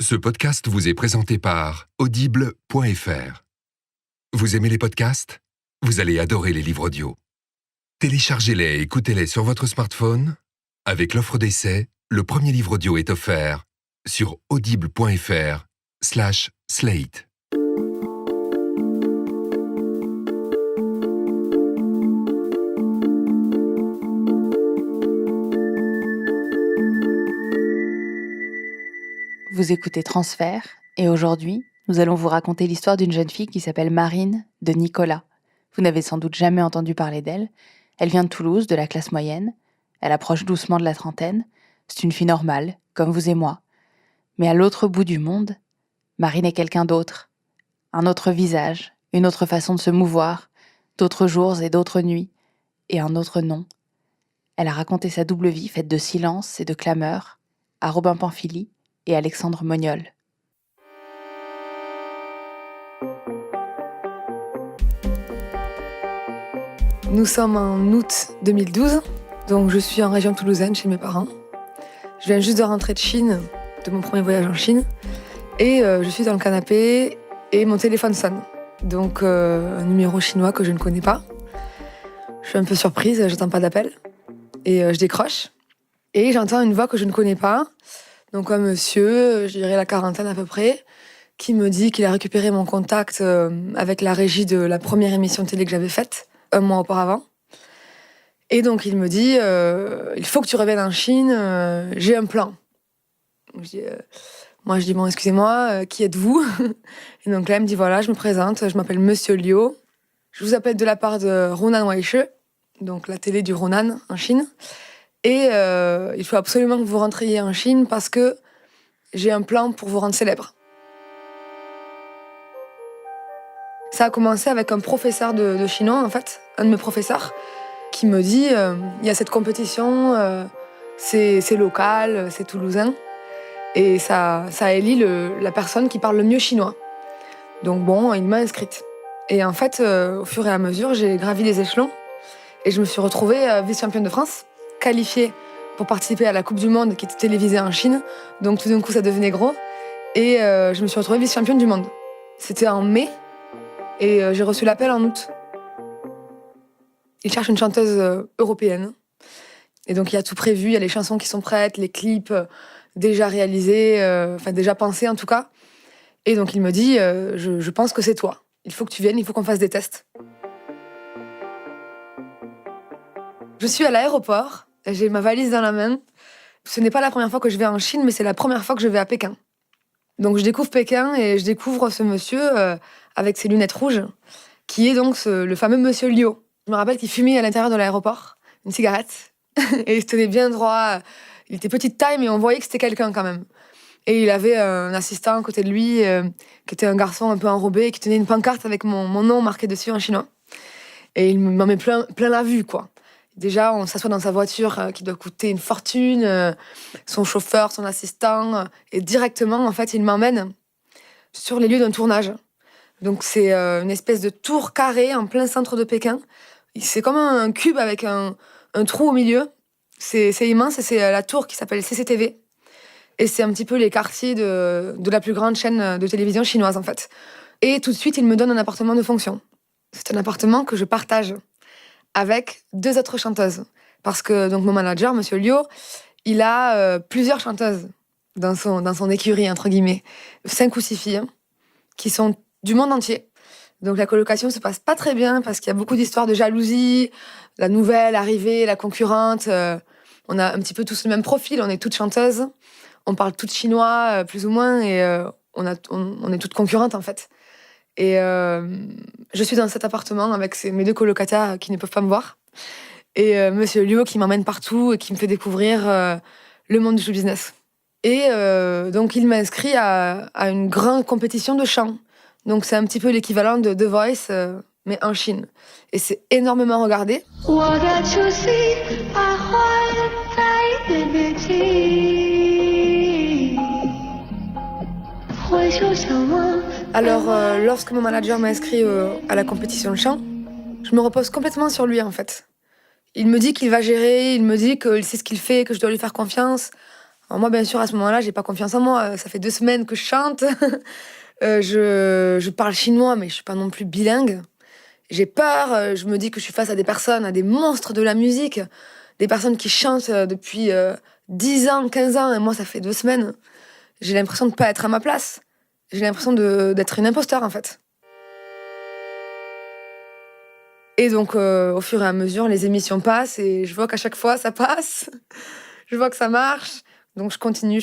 Ce podcast vous est présenté par Audible.fr. Vous aimez les podcasts ? Vous allez adorer les livres audio. Téléchargez-les et écoutez-les sur votre smartphone. Avec l'offre d'essai, le premier livre audio est offert sur audible.fr/slate. Vous écoutez Transfert, et aujourd'hui, nous allons vous raconter l'histoire d'une jeune fille qui s'appelle Marine de Nicolas. Vous n'avez sans doute jamais entendu parler d'elle. Elle vient de Toulouse, de la classe moyenne. Elle approche doucement de la trentaine. C'est une fille normale, comme vous et moi. Mais à l'autre bout du monde, Marine est quelqu'un d'autre. Un autre visage, une autre façon de se mouvoir, d'autres jours et d'autres nuits, et un autre nom. Elle a raconté sa double vie faite de silence et de clameur à Robin Pamphili et Alexandre Moniol. Nous sommes en août 2012, donc je suis en région toulousaine chez mes parents. Je viens juste de rentrer de Chine, de mon premier voyage en Chine, et je suis dans le canapé et mon téléphone sonne. Donc un numéro chinois que je ne connais pas. Je suis un peu surprise, j'attends pas d'appel, et je décroche. Et j'entends une voix que je ne connais pas. Donc un monsieur, je dirais la quarantaine à peu près, qui me dit qu'il a récupéré mon contact avec la régie de la première émission de télé que j'avais faite, un mois auparavant. Et donc il me dit, il faut que tu reviennes en Chine, j'ai un plan. Donc, moi je dis, bon excusez-moi, qui êtes-vous ? Et donc là il me dit, voilà, je me présente, je m'appelle Monsieur Liu. Je vous appelle de la part de Runan Weishi, donc la télé du Runan en Chine. Et il faut absolument que vous rentriez en Chine parce que j'ai un plan pour vous rendre célèbre. Ça a commencé avec un professeur de chinois, en fait, un de mes professeurs, qui me dit il y a cette compétition, c'est local, c'est toulousain, et ça élit la personne qui parle le mieux chinois. Donc bon, il m'a inscrite. Et en fait, au fur et à mesure, j'ai gravi les échelons et je me suis retrouvée vice-championne de France, qualifiée pour participer à la Coupe du Monde qui était télévisée en Chine. Donc tout d'un coup, ça devenait gros. Et je me suis retrouvée vice-championne du monde. C'était en mai et j'ai reçu l'appel en août. Ils cherchent une chanteuse européenne. Et donc il y a tout prévu, il y a les chansons qui sont prêtes, les clips déjà réalisés, déjà pensés en tout cas. Et donc il me dit, je pense que c'est toi. Il faut que tu viennes, il faut qu'on fasse des tests. Je suis à l'aéroport, j'ai ma valise dans la main. Ce n'est pas la première fois que je vais en Chine, mais c'est la première fois que je vais à Pékin. Donc je découvre Pékin et je découvre ce monsieur avec ses lunettes rouges, qui est donc le fameux Monsieur Liu. Je me rappelle qu'il fumait à l'intérieur de l'aéroport, une cigarette, et il se tenait bien droit. Il était petite taille, mais on voyait que c'était quelqu'un quand même. Et il avait un assistant à côté de lui, qui était un garçon un peu enrobé, qui tenait une pancarte avec mon nom marqué dessus en chinois. Et il m'en met plein la vue, quoi. Déjà, on s'assoit dans sa voiture qui doit coûter une fortune, son chauffeur, son assistant, et directement, en fait, il m'emmène sur les lieux d'un tournage. Donc c'est une espèce de tour carrée en plein centre de Pékin. C'est comme un cube avec un trou au milieu. C'est immense et c'est la tour qui s'appelle CCTV. Et c'est un petit peu les quartiers de la plus grande chaîne de télévision chinoise, en fait. Et tout de suite, il me donne un appartement de fonction. C'est un appartement que je partage avec 2 autres chanteuses. Parce que donc mon manager, Monsieur Liu, il a plusieurs chanteuses dans son écurie, entre guillemets. 5 ou 6 filles, qui sont du monde entier. Donc la colocation se passe pas très bien, parce qu'il y a beaucoup d'histoires de jalousie, la nouvelle arrivée, la concurrente. On a un petit peu tous le même profil, on est toutes chanteuses. On parle toutes chinois, plus ou moins, et on est toutes concurrentes, en fait. Et je suis dans cet appartement avec mes 2 colocataires qui ne peuvent pas me voir. Et Monsieur Liu qui m'emmène partout et qui me fait découvrir le monde du show business. Et donc il m'a inscrit à une grande compétition de chant. Donc c'est un petit peu l'équivalent de The Voice, mais en Chine. Et c'est énormément regardé. Alors, lorsque mon manager m'a inscrit à la compétition de chant, je me repose complètement sur lui, en fait. Il me dit qu'il va gérer, il me dit qu'il sait ce qu'il fait, que je dois lui faire confiance. Alors moi, bien sûr, à ce moment-là, j'ai pas confiance en moi. Ça fait 2 semaines que je chante. Je parle chinois, mais je suis pas non plus bilingue. J'ai peur. Je me dis que je suis face à des personnes, à des monstres de la musique. Des personnes qui chantent depuis 10 ans, 15 ans. Et moi, ça fait 2 semaines. J'ai l'impression de pas être à ma place. J'ai l'impression d'être une imposteur, en fait. Et donc, au fur et à mesure, les émissions passent et je vois qu'à chaque fois, ça passe. Je vois que ça marche. Donc, je continue.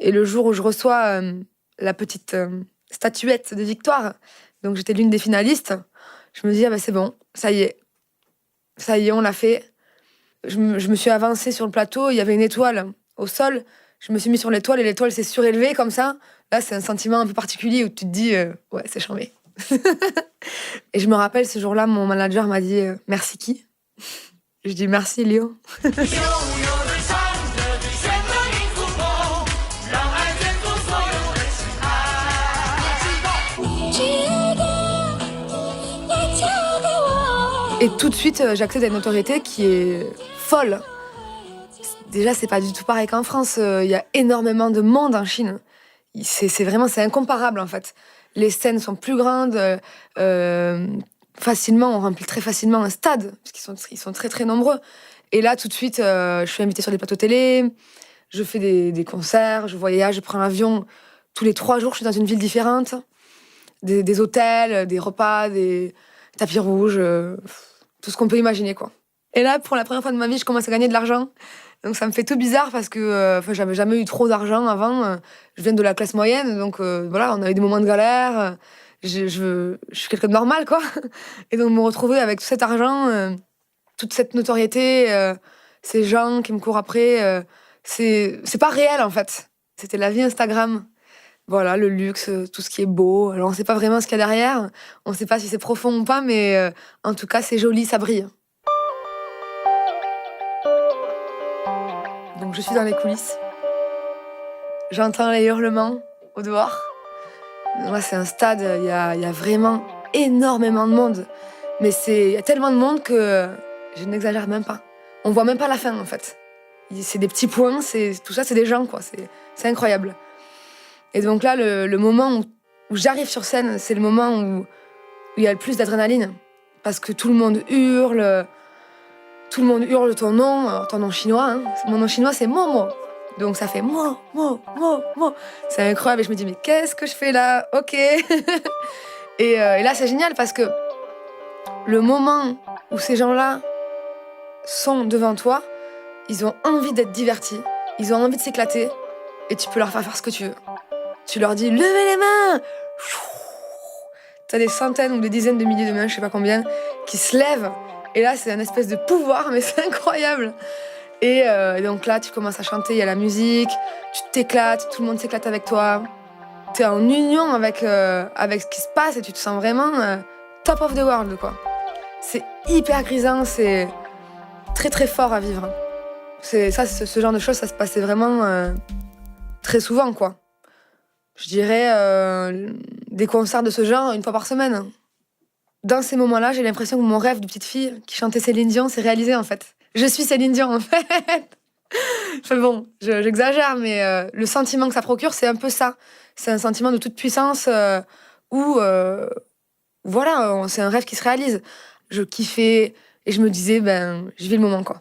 Et le jour où je reçois la petite statuette de victoire, donc j'étais l'une des finalistes, je me dis, ah ben c'est bon, ça y est. Ça y est, on l'a fait. Je me suis avancée sur le plateau, il y avait une étoile au sol. Je me suis mis sur l'étoile et l'étoile s'est surélevée comme ça. Là, c'est un sentiment un peu particulier où tu te dis, ouais, c'est charmé. Et je me rappelle, ce jour-là, mon manager m'a dit merci qui? Je dis merci Léo. Et tout de suite, j'accède à une notoriété qui est folle. Déjà, c'est pas du tout pareil qu'en France. Il y a énormément de monde en Chine. C'est incomparable en fait. Les scènes sont plus grandes. Facilement, on remplit très facilement un stade, parce qu'ils sont très très nombreux. Et là, tout de suite, je suis invitée sur des plateaux télé, je fais des concerts, je voyage, je prends l'avion. Tous les 3 jours, je suis dans une ville différente. Des hôtels, des repas, des tapis rouges, tout ce qu'on peut imaginer, quoi. Et là, pour la première fois de ma vie, je commence à gagner de l'argent. Donc ça me fait tout bizarre parce que j'avais jamais eu trop d'argent avant. Je viens de la classe moyenne, donc voilà, on avait des moments de galère. Je suis quelqu'un de normal, quoi. Et donc me retrouver avec tout cet argent, toute cette notoriété, ces gens qui me courent après, c'est pas réel en fait. C'était la vie Instagram. Voilà, le luxe, tout ce qui est beau. Alors on sait pas vraiment ce qu'il y a derrière. On sait pas si c'est profond ou pas, mais en tout cas c'est joli, ça brille. Donc je suis dans les coulisses. J'entends les hurlements au dehors. Moi, c'est un stade, il y a vraiment énormément de monde. Mais il y a tellement de monde que je n'exagère même pas. On voit même pas la fin, en fait. C'est des petits points, tout ça, c'est des gens, quoi. C'est incroyable. Et donc là, le moment où j'arrive sur scène, c'est le moment où il y a le plus d'adrénaline. Parce que tout le monde hurle ton nom chinois. Hein. Mon nom chinois, c'est Momo. Donc ça fait Mo. C'est incroyable et je me dis mais qu'est-ce que je fais là? Ok. et là c'est génial parce que le moment où ces gens-là sont devant toi, ils ont envie d'être divertis, ils ont envie de s'éclater et tu peux leur faire ce que tu veux. Tu leur dis levez les mains. T'as des centaines ou des dizaines de milliers de mains, je sais pas combien, qui se lèvent et là c'est un espèce de pouvoir mais c'est incroyable. Et donc là, tu commences à chanter, il y a la musique, tu t'éclates, tout le monde s'éclate avec toi. Tu es en union avec ce qui se passe et tu te sens vraiment top of the world, quoi. C'est hyper grisant, c'est très très fort à vivre. Ce genre de choses, ça se passait vraiment très souvent, quoi. Je dirais des concerts de ce genre 1 fois par semaine. Dans ces moments-là, j'ai l'impression que mon rêve de petite fille qui chantait Céline Dion s'est réalisé, en fait. Je suis Céline Dion, en fait. Enfin bon, j'exagère, mais le sentiment que ça procure, c'est un peu ça. C'est un sentiment de toute puissance où, voilà, c'est un rêve qui se réalise. Je kiffais et je me disais, je vis le moment, quoi.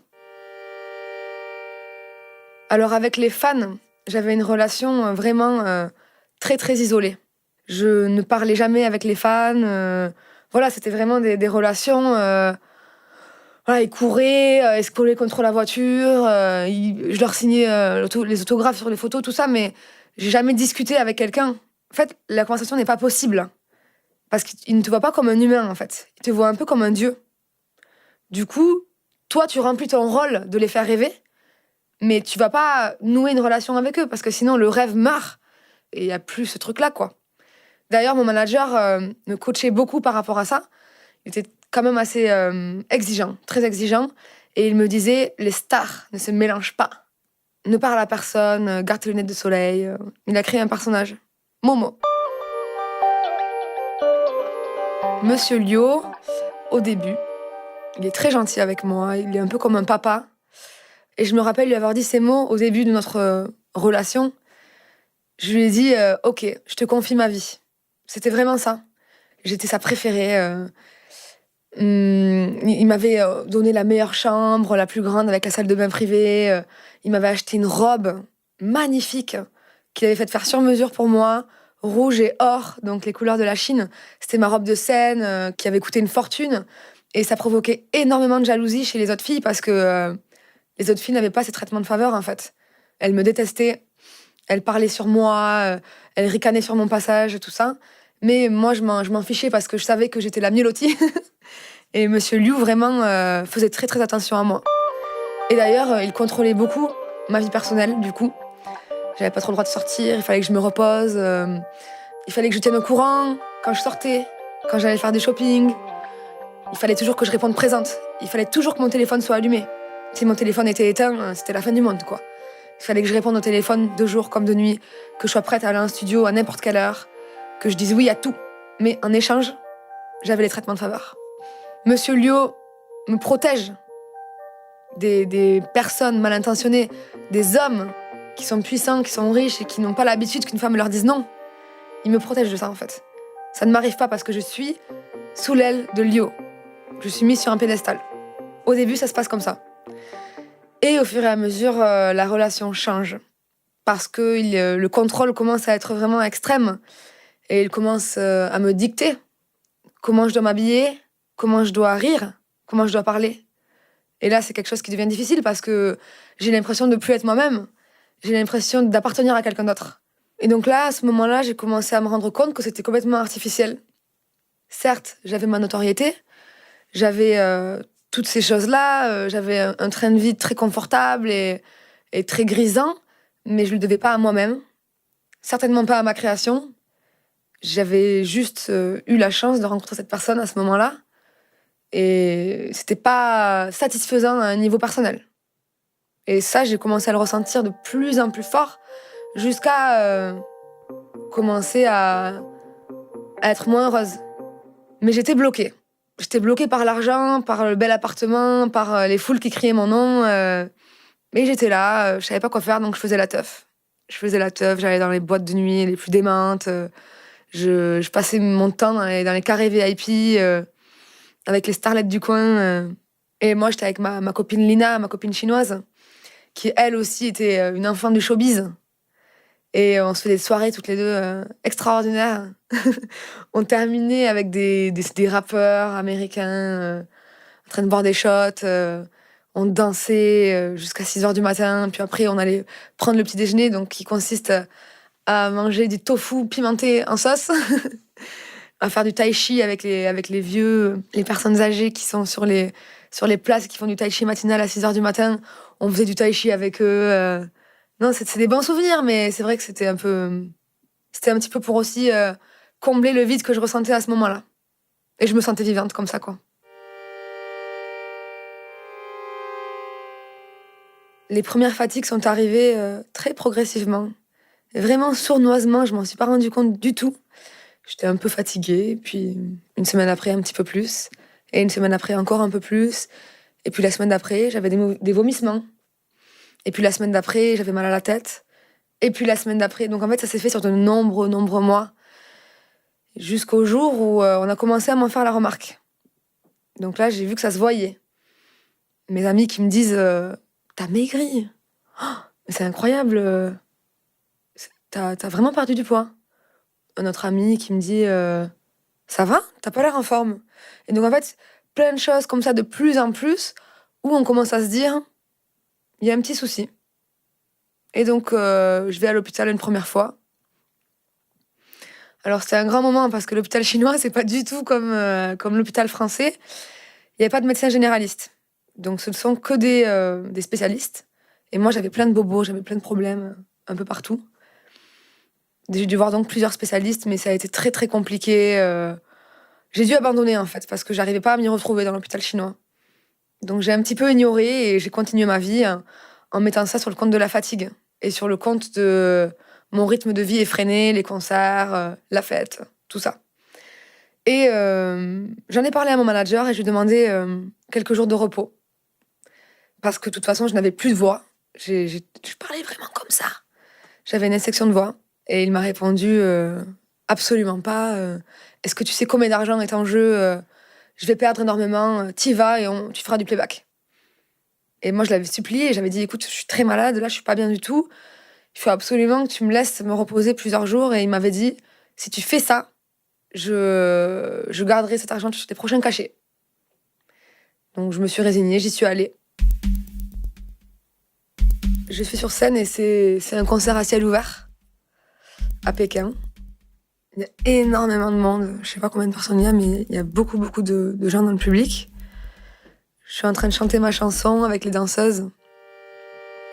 Alors avec les fans, j'avais une relation vraiment très, très isolée. Je ne parlais jamais avec les fans. Voilà, c'était vraiment des relations... Voilà, ils couraient, ils se collaient contre la voiture, je leur signais les autographes sur les photos, tout ça, mais j'ai jamais discuté avec quelqu'un. En fait, la conversation n'est pas possible. Parce qu'ils ne te voient pas comme un humain, en fait. Ils te voient un peu comme un dieu. Du coup, toi, tu remplis ton rôle de les faire rêver, mais tu vas pas nouer une relation avec eux, parce que sinon, le rêve meurt, et il y a plus ce truc-là, quoi. D'ailleurs, mon manager me coachait beaucoup par rapport à ça. Il était quand même assez exigeant, très exigeant. Et il me disait, les stars ne se mélangent pas. Ne parle à personne, garde tes lunettes de soleil. Il a créé un personnage, Momo. Monsieur Liu, au début, il est très gentil avec moi. Il est un peu comme un papa. Et je me rappelle lui avoir dit ces mots au début de notre relation. Je lui ai dit ok, je te confie ma vie. C'était vraiment ça. J'étais sa préférée. Il m'avait donné la meilleure chambre, la plus grande, avec la salle de bain privée. Il m'avait acheté une robe magnifique qu'il avait faite faire sur mesure pour moi, rouge et or, donc les couleurs de la Chine. C'était ma robe de scène qui avait coûté une fortune. Et ça provoquait énormément de jalousie chez les autres filles parce que les autres filles n'avaient pas ces traitements de faveur, en fait. Elles me détestaient, elles parlaient sur moi, elles ricanaient sur mon passage, tout ça. Mais moi, je m'en fichais parce que je savais que j'étais la mieux lotie. Et Monsieur Liu, vraiment, faisait très très attention à moi. Et d'ailleurs, il contrôlait beaucoup ma vie personnelle, du coup. J'avais pas trop le droit de sortir, il fallait que je me repose. Il fallait que je tienne au courant quand je sortais, quand j'allais faire des shopping. Il fallait toujours que je réponde présente. Il fallait toujours que mon téléphone soit allumé. Si mon téléphone était éteint, c'était la fin du monde, quoi. Il fallait que je réponde au téléphone de jour comme de nuit, que je sois prête à aller en studio à n'importe quelle heure, que je dise oui à tout. Mais en échange, j'avais les traitements de faveur. Monsieur Liu me protège des personnes mal intentionnées, des hommes qui sont puissants, qui sont riches et qui n'ont pas l'habitude qu'une femme leur dise non. Il me protège de ça, en fait. Ça ne m'arrive pas parce que je suis sous l'aile de Liu. Je suis mise sur un pédestal. Au début, ça se passe comme ça. Et au fur et à mesure, la relation change. Parce que le contrôle commence à être vraiment extrême. Et il commence à me dicter comment je dois m'habiller, comment je dois rire, comment je dois parler. Et là, c'est quelque chose qui devient difficile parce que j'ai l'impression de plus être moi-même. J'ai l'impression d'appartenir à quelqu'un d'autre. Et donc là, à ce moment-là, j'ai commencé à me rendre compte que c'était complètement artificiel. Certes, j'avais ma notoriété, j'avais toutes ces choses-là, j'avais un train de vie très confortable et très grisant, mais je ne le devais pas à moi-même, certainement pas à ma création. J'avais juste eu la chance de rencontrer cette personne à ce moment-là, et c'était pas satisfaisant à un niveau personnel. Et ça, j'ai commencé à le ressentir de plus en plus fort, jusqu'à commencer à être moins heureuse. Mais j'étais bloquée. J'étais bloquée par l'argent, par le bel appartement, par les foules qui criaient mon nom. Mais j'étais là, je savais pas quoi faire, donc je faisais la teuf. Je faisais la teuf, j'allais dans les boîtes de nuit les plus démentes. Je passais mon temps dans les carrés VIP avec les starlettes du coin. Et moi, j'étais avec ma copine Lina, ma copine chinoise, qui elle aussi était une enfant du showbiz. Et on se fait des soirées toutes les deux extraordinaires. On terminait avec des rappeurs américains en train de boire des shots. On dansait jusqu'à 6h du matin. Puis après, on allait prendre le petit déjeuner, donc qui consiste à manger du tofu pimenté en sauce, à faire du tai chi avec les vieux, les personnes âgées qui sont sur les places qui font du tai chi matinal à 6h du matin. On faisait du tai chi avec eux. Non, c'est des bons souvenirs, mais c'est vrai que c'était un petit peu pour aussi combler le vide que je ressentais à ce moment-là. Et je me sentais vivante comme ça, quoi. Les premières fatigues sont arrivées très progressivement. Vraiment sournoisement, je m'en suis pas rendu compte du tout. J'étais un peu fatiguée, puis une semaine après, un petit peu plus. Et une semaine après, encore un peu plus. Et puis la semaine d'après, j'avais des vomissements. Et puis la semaine d'après, j'avais mal à la tête. Et puis la semaine d'après, donc en fait, ça s'est fait sur de nombreux mois. Jusqu'au jour où on a commencé à m'en faire la remarque. Donc là, j'ai vu que ça se voyait. Mes amis qui me disent t'as maigri. Oh, mais c'est incroyable. T'as vraiment perdu du poids. Un autre ami qui me dit ça va? T'as pas l'air en forme. Et donc en fait, plein de choses comme ça de plus en plus où on commence à se dire il y a un petit souci. Et donc je vais à l'hôpital une première fois. Alors c'était un grand moment parce que l'hôpital chinois, c'est pas du tout comme l'hôpital français. Il n'y avait pas de médecin généraliste. Donc ce ne sont que des spécialistes. Et moi j'avais plein de bobos, j'avais plein de problèmes un peu partout. J'ai dû voir donc plusieurs spécialistes, mais ça a été très très compliqué. J'ai dû abandonner en fait, parce que j'arrivais pas à m'y retrouver dans l'hôpital chinois. Donc j'ai un petit peu ignoré et j'ai continué ma vie en mettant ça sur le compte de la fatigue et sur le compte de mon rythme de vie effréné, les concerts, la fête, tout ça. Et j'en ai parlé à mon manager et je lui ai demandé quelques jours de repos. parce que de toute façon, je n'avais plus de voix. Je parlais vraiment comme ça. J'avais une infection de voix. Et il m'a répondu absolument pas. Est-ce que tu sais combien d'argent est en jeu Je vais perdre énormément. T'y vas et tu feras du playback. Et moi, je l'avais supplié. J'avais dit, écoute, je suis très malade. Là, je suis pas bien du tout. Il faut absolument que tu me laisses me reposer plusieurs jours. Et il m'avait dit, si tu fais ça, je garderai cet argent sur tes prochains cachets. Donc, je me suis résignée. J'y suis allée. Je suis sur scène et c'est un concert à ciel ouvert à Pékin. Il y a énormément de monde. Je sais pas combien de personnes il y a, mais il y a beaucoup de gens dans le public. Je suis en train de chanter ma chanson avec les danseuses.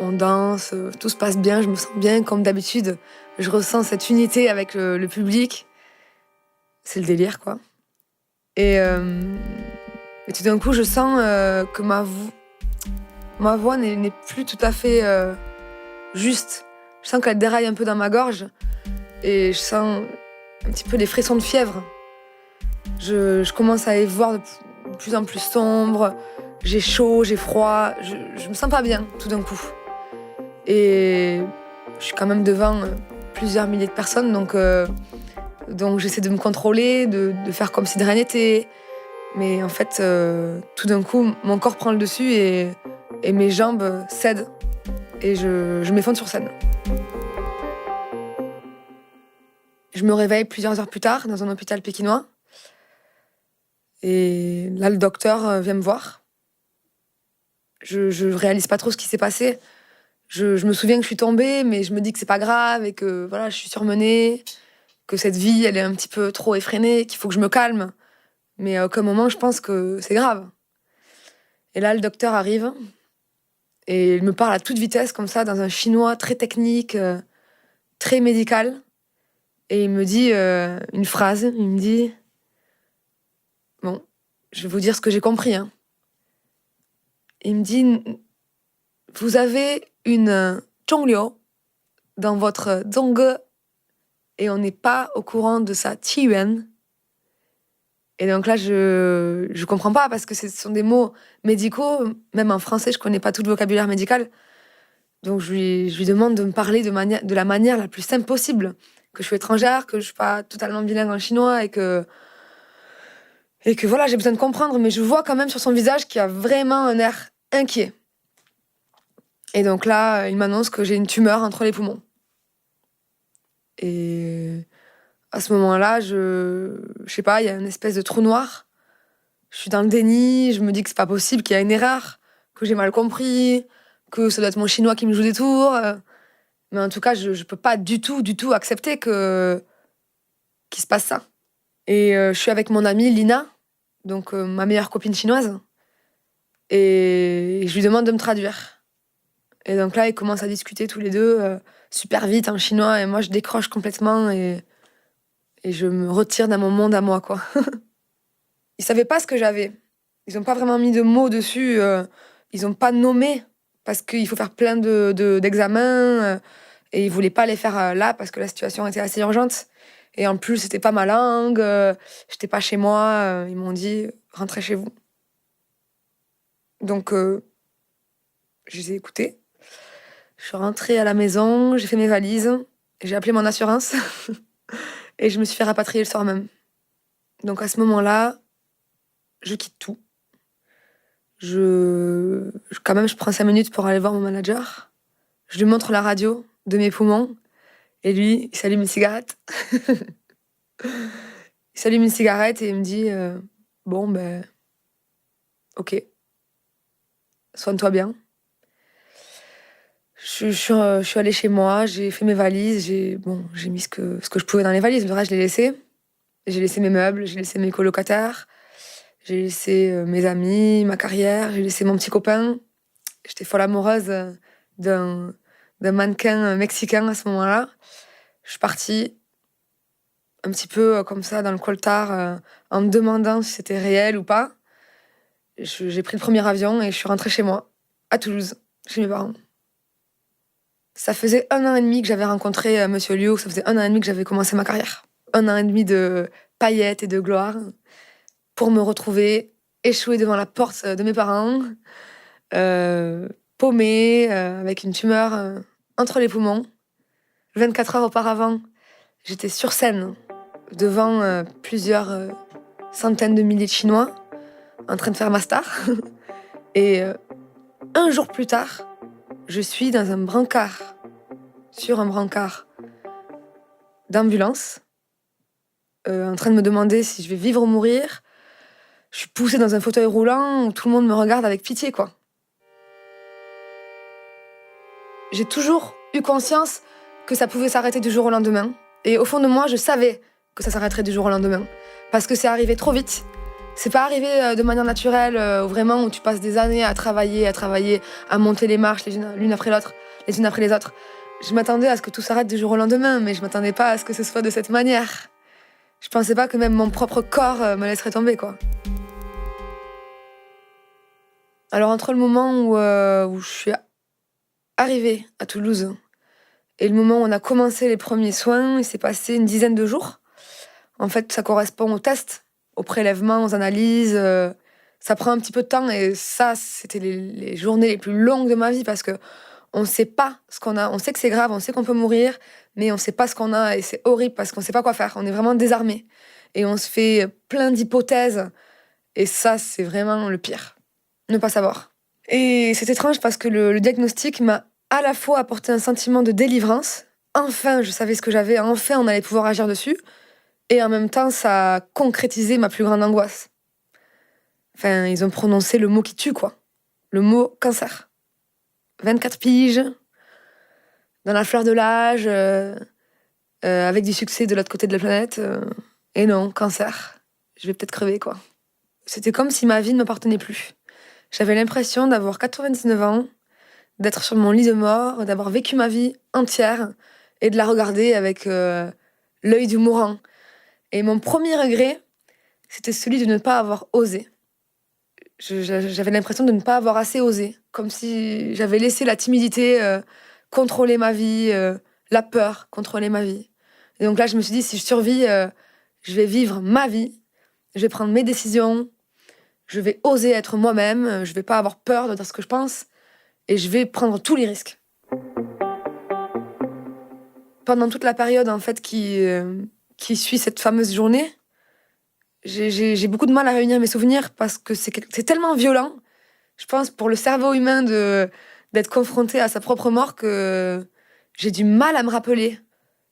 On danse, tout se passe bien, je me sens bien comme d'habitude. Je ressens cette unité avec le public. C'est le délire, quoi. Et tout d'un coup, je sens que ma voix n'est plus tout à fait juste. Je sens qu'elle déraille un peu dans ma gorge. Et je sens un petit peu des frissons de fièvre. Je commence à y voir de plus en plus sombre. J'ai chaud, j'ai froid. Je me sens pas bien, tout d'un coup. Et je suis quand même devant plusieurs milliers de personnes, donc j'essaie de me contrôler, de faire comme si de rien n'était. Mais en fait, tout d'un coup, mon corps prend le dessus et mes jambes cèdent. Et je m'effondre sur scène. Je me réveille plusieurs heures plus tard dans un hôpital pékinois. Et là, le docteur vient me voir. Je réalise pas trop ce qui s'est passé. Je me souviens que je suis tombée, mais je me dis que c'est pas grave et que voilà, je suis surmenée, que cette vie, elle est un petit peu trop effrénée, qu'il faut que je me calme. Mais à aucun moment, je pense que c'est grave. Et là, le docteur arrive et il me parle à toute vitesse, comme ça, dans un chinois très technique, très médical. Et il me dit une phrase, il me dit « Bon, je vais vous dire ce que j'ai compris. Hein. » Il me dit « Vous avez une zhongliu dans votre zhongge et on n'est pas au courant de sa qiyuan. » Et donc là, je comprends pas parce que ce sont des mots médicaux. Même en français, je connais pas tout le vocabulaire médical. Donc je lui demande de me parler de la manière la plus simple possible. Que je suis étrangère, que je suis pas totalement bilingue en chinois et que voilà, j'ai besoin de comprendre. Mais je vois quand même sur son visage qu'il y a vraiment un air inquiet. Et donc là, il m'annonce que j'ai une tumeur entre les poumons. Et à ce moment-là, je sais pas, il y a une espèce de trou noir. Je suis dans le déni, je me dis que c'est pas possible, qu'il y a une erreur, que j'ai mal compris, que ça doit être mon chinois qui me joue des tours. Mais en tout cas, je peux pas du tout accepter qu'il se passe ça. Et je suis avec mon amie Lina, donc ma meilleure copine chinoise, et je lui demande de me traduire. Et donc là, ils commencent à discuter tous les deux super vite en chinois, et moi, je décroche complètement et je me retire dans mon monde à moi, quoi. Ils savaient pas ce que j'avais. Ils ont pas vraiment mis de mots dessus. Ils ont pas nommé parce qu'il faut faire plein d'examens et ils voulaient pas les faire là parce que la situation était assez urgente. Et en plus, c'était pas ma langue. J'étais pas chez moi. Ils m'ont dit rentrez chez vous. Donc, je les ai écoutés. Je suis rentrée à la maison. J'ai fait mes valises. J'ai appelé mon assurance et je me suis fait rapatrier le soir même. Donc à ce moment-là, je quitte tout. Quand même, je prends 5 minutes pour aller voir mon manager. Je lui montre la radio de mes poumons. Et lui, il s'allume une cigarette. Il s'allume une cigarette et il me dit bon, ben, ok, soigne-toi bien. Je suis allée chez moi, j'ai fait mes valises, j'ai mis ce que je pouvais dans les valises. Le reste, je l'ai laissé. J'ai laissé mes meubles, j'ai laissé mes colocataires. J'ai laissé mes amis, ma carrière, j'ai laissé mon petit copain. J'étais folle amoureuse d'un mannequin mexicain à ce moment-là. Je suis partie un petit peu comme ça dans le coltard en me demandant si c'était réel ou pas. J'ai pris le premier avion et je suis rentrée chez moi, à Toulouse, chez mes parents. Ça faisait 1 an et demi que j'avais rencontré Monsieur Liu, ça faisait 1 an et demi que j'avais commencé ma carrière. 1 an et demi de paillettes et de gloire. Pour me retrouver échouée devant la porte de mes parents, paumée, avec une tumeur entre les poumons. 24 heures auparavant, j'étais sur scène devant plusieurs centaines de milliers de Chinois en train de faire ma star. Et un jour plus tard, je suis dans un brancard, sur un brancard d'ambulance, en train de me demander si je vais vivre ou mourir. Je suis poussée dans un fauteuil roulant où tout le monde me regarde avec pitié, quoi. J'ai toujours eu conscience que ça pouvait s'arrêter du jour au lendemain. Et au fond de moi, je savais que ça s'arrêterait du jour au lendemain. Parce que c'est arrivé trop vite. C'est pas arrivé de manière naturelle, vraiment, où tu passes des années à travailler, à monter les marches l'une après l'autre, les unes après les autres. Je m'attendais à ce que tout s'arrête du jour au lendemain, mais je m'attendais pas à ce que ce soit de cette manière. Je pensais pas que même mon propre corps me laisserait tomber, quoi. Alors entre le moment où je suis arrivée à Toulouse et le moment où on a commencé les premiers soins, il s'est passé une dizaine de jours. En fait, ça correspond aux tests, aux prélèvements, aux analyses. Ça prend un petit peu de temps et ça, c'était les journées les plus longues de ma vie parce que on sait pas ce qu'on a. On sait que c'est grave, on sait qu'on peut mourir, mais on sait pas ce qu'on a et c'est horrible parce qu'on sait pas quoi faire. On est vraiment désarmé et on se fait plein d'hypothèses et ça, c'est vraiment le pire. Ne pas savoir. Et c'est étrange parce que le diagnostic m'a à la fois apporté un sentiment de délivrance. Enfin, je savais ce que j'avais, enfin, on allait pouvoir agir dessus. Et en même temps, ça a concrétisé ma plus grande angoisse. Enfin, ils ont prononcé le mot qui tue, quoi. Le mot cancer. 24 piges, dans la fleur de l'âge, avec du succès de l'autre côté de la planète. Et non, cancer. Je vais peut-être crever, quoi. C'était comme si ma vie ne m'appartenait plus. J'avais l'impression d'avoir 99 ans, d'être sur mon lit de mort, d'avoir vécu ma vie entière et de la regarder avec l'œil du mourant. Et mon premier regret, c'était celui de ne pas avoir osé. J'avais l'impression de ne pas avoir assez osé, comme si j'avais laissé la timidité contrôler ma vie, la peur contrôler ma vie. Et donc là, je me suis dit, si je survis, je vais vivre ma vie, je vais prendre mes décisions, je vais oser être moi-même, je vais pas avoir peur de dire ce que je pense, et je vais prendre tous les risques. Pendant toute la période en fait qui suit cette fameuse journée, j'ai beaucoup de mal à réunir mes souvenirs parce que c'est tellement violent, je pense, pour le cerveau humain d'être confronté à sa propre mort que j'ai du mal à me rappeler.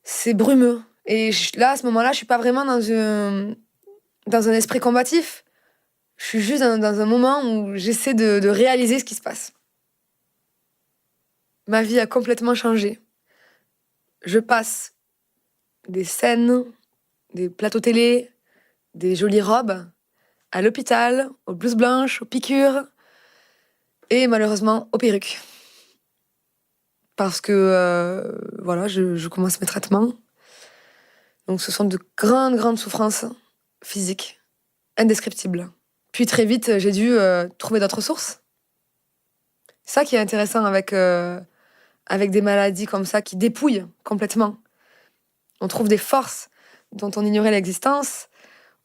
C'est brumeux. Et là, à ce moment-là, je suis pas vraiment dans un esprit combatif. Je suis juste dans un moment où j'essaie de réaliser ce qui se passe. Ma vie a complètement changé. Je passe des scènes, des plateaux télé, des jolies robes, à l'hôpital, aux blouses blanches, aux piqûres, et malheureusement aux perruques. Parce que, voilà, je commence mes traitements. Donc ce sont de grandes souffrances physiques, indescriptibles. Puis très vite, j'ai dû trouver d'autres sources. C'est ça qui est intéressant avec des maladies comme ça qui dépouillent complètement. On trouve des forces dont on ignorait l'existence.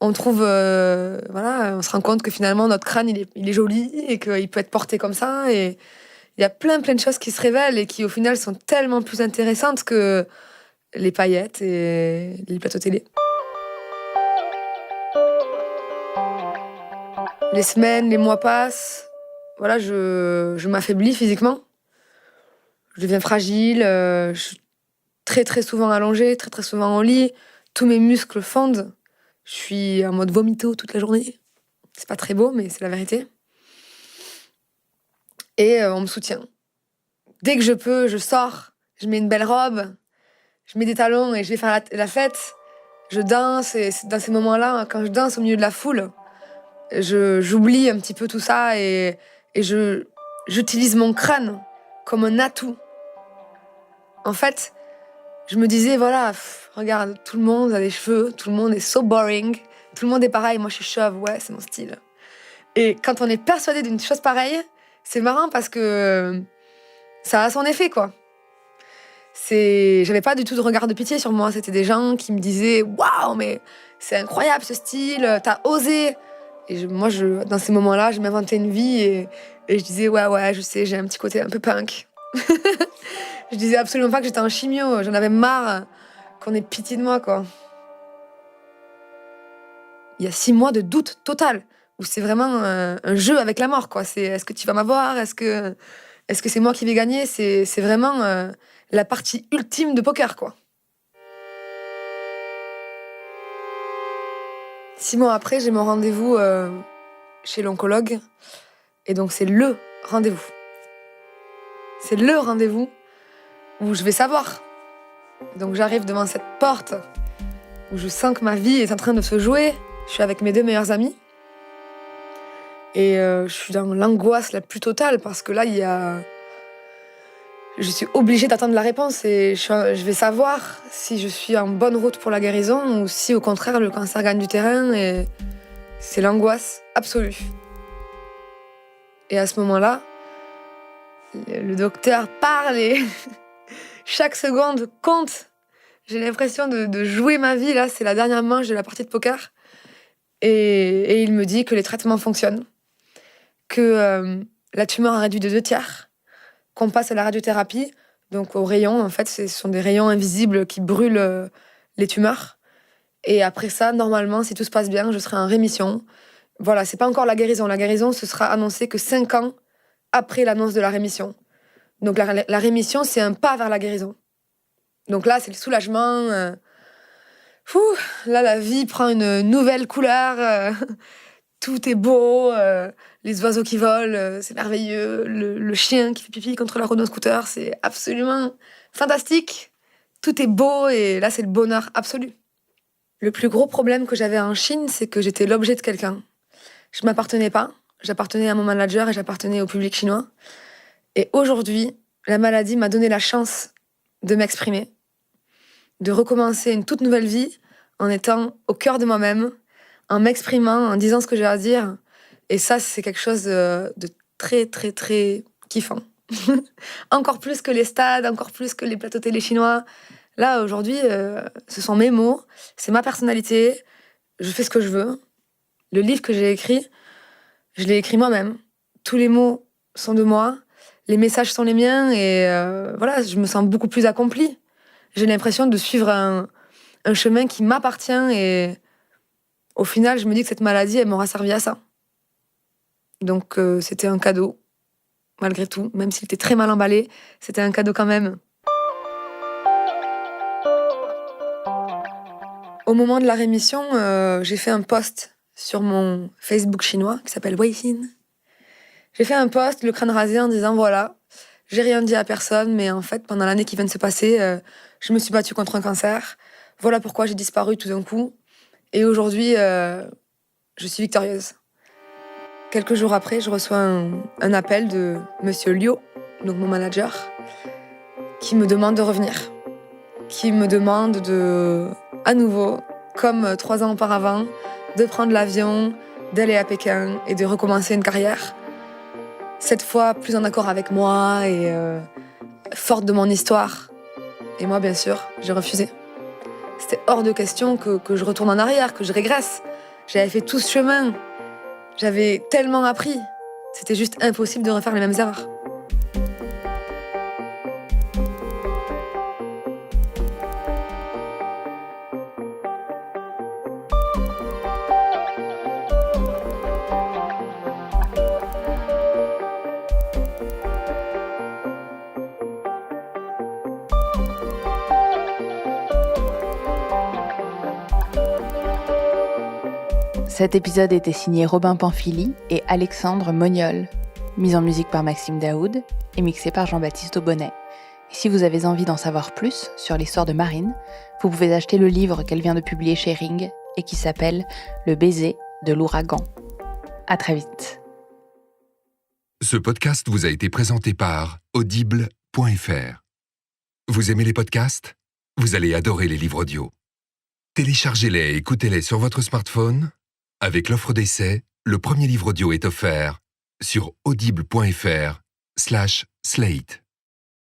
On trouve, on se rend compte que finalement notre crâne il est joli et qu'il peut être porté comme ça. Et il y a plein de choses qui se révèlent et qui au final sont tellement plus intéressantes que les paillettes et les plateaux télé. Les semaines, les mois passent. Voilà, je m'affaiblis physiquement. Je deviens fragile. Je suis très souvent allongée, très souvent en lit. Tous mes muscles fondent. Je suis en mode vomito toute la journée. C'est pas très beau, mais c'est la vérité. Et on me soutient. Dès que je peux, je sors. Je mets une belle robe. Je mets des talons et je vais faire la fête. Je danse. Et dans ces moments-là, quand je danse au milieu de la foule, j'oublie un petit peu tout ça et j'utilise mon crâne comme un atout. En fait, je me disais, voilà, regarde, tout le monde a des cheveux, tout le monde est so boring, tout le monde est pareil, moi je suis chauve, ouais, c'est mon style. Et quand on est persuadé d'une chose pareille, c'est marrant parce que ça a son effet, quoi. J'avais pas du tout de regard de pitié sur moi, c'était des gens qui me disaient, waouh, mais c'est incroyable ce style, t'as osé Et moi, dans ces moments-là, je m'inventais une vie et je disais ouais, je sais, j'ai un petit côté un peu punk. Je disais absolument pas que j'étais en chimio. J'en avais marre qu'on ait pitié de moi, quoi. Il y a 6 mois de doute total, où c'est vraiment un jeu avec la mort, quoi. C'est est-ce que tu vas m'avoir? Est-ce que c'est moi qui vais gagner? C'est vraiment la partie ultime de poker, quoi. 6 mois après, j'ai mon rendez-vous chez l'oncologue. Et donc, c'est le rendez-vous. C'est le rendez-vous où je vais savoir. Donc, j'arrive devant cette porte où je sens que ma vie est en train de se jouer. Je suis avec mes 2 meilleurs amis. Et je suis dans l'angoisse la plus totale parce que là, je suis obligée d'attendre la réponse et je vais savoir si je suis en bonne route pour la guérison ou si, au contraire, le cancer gagne du terrain. Et c'est l'angoisse absolue. Et à ce moment-là, le docteur parle et chaque seconde compte. J'ai l'impression de jouer ma vie. Là, c'est la dernière manche de la partie de poker. Et il me dit que les traitements fonctionnent, que la tumeur a réduit de 2/3, qu'on passe à la radiothérapie, donc aux rayons. En fait, ce sont des rayons invisibles qui brûlent les tumeurs. Et après ça, normalement, si tout se passe bien, je serai en rémission. Voilà, c'est pas encore la guérison. La guérison, ce sera annoncé que 5 ans après l'annonce de la rémission. Donc la rémission, c'est un pas vers la guérison. Donc là, c'est le soulagement. Là, la vie prend une nouvelle couleur. Tout est beau. Les oiseaux qui volent, c'est merveilleux. Le chien qui fait pipi contre la Renault Scooter, c'est absolument fantastique. Tout est beau et là, c'est le bonheur absolu. Le plus gros problème que j'avais en Chine, c'est que j'étais l'objet de quelqu'un. Je m'appartenais pas. J'appartenais à mon manager et j'appartenais au public chinois. Et aujourd'hui, la maladie m'a donné la chance de m'exprimer, de recommencer une toute nouvelle vie en étant au cœur de moi-même, en m'exprimant, en disant ce que j'ai à dire. Et ça, c'est quelque chose de très, très, très kiffant. Encore plus que les stades, encore plus que les plateaux télé chinois. Là, aujourd'hui, ce sont mes mots, c'est ma personnalité, je fais ce que je veux. Le livre que j'ai écrit, je l'ai écrit moi-même. Tous les mots sont de moi, les messages sont les miens et voilà, je me sens beaucoup plus accomplie. J'ai l'impression de suivre un chemin qui m'appartient et au final, je me dis que cette maladie, elle m'aura servi à ça. Donc c'était un cadeau, malgré tout, même s'il était très mal emballé, c'était un cadeau quand même. Au moment de la rémission, j'ai fait un post sur mon Facebook chinois qui s'appelle Weixin. J'ai fait un post, le crâne rasé, en disant voilà, j'ai rien dit à personne, mais en fait, pendant l'année qui vient de se passer, je me suis battue contre un cancer. Voilà pourquoi j'ai disparu tout d'un coup. Et aujourd'hui, je suis victorieuse. Quelques jours après, je reçois un appel de Monsieur Liu, donc mon manager, qui me demande de revenir. Qui me demande à nouveau, comme 3 ans auparavant, de prendre l'avion, d'aller à Pékin et de recommencer une carrière. Cette fois, plus en accord avec moi et forte de mon histoire. Et moi, bien sûr, j'ai refusé. C'était hors de question que je retourne en arrière, que je régresse. J'avais fait tout ce chemin. J'avais tellement appris. C'était juste impossible de refaire les mêmes erreurs. Cet épisode était signé Robin Pamphili et Alexandre Moniol, mise en musique par Maxime Daoud et mixé par Jean-Baptiste Aubonnet. Et si vous avez envie d'en savoir plus sur l'histoire de Marine, vous pouvez acheter le livre qu'elle vient de publier chez Ring et qui s'appelle Le baiser de l'ouragan. À très vite. Ce podcast vous a été présenté par Audible.fr. Vous aimez les podcasts ? Vous allez adorer les livres audio. Téléchargez-les et écoutez-les sur votre smartphone. Avec l'offre d'essai, le premier livre audio est offert sur audible.fr/slate.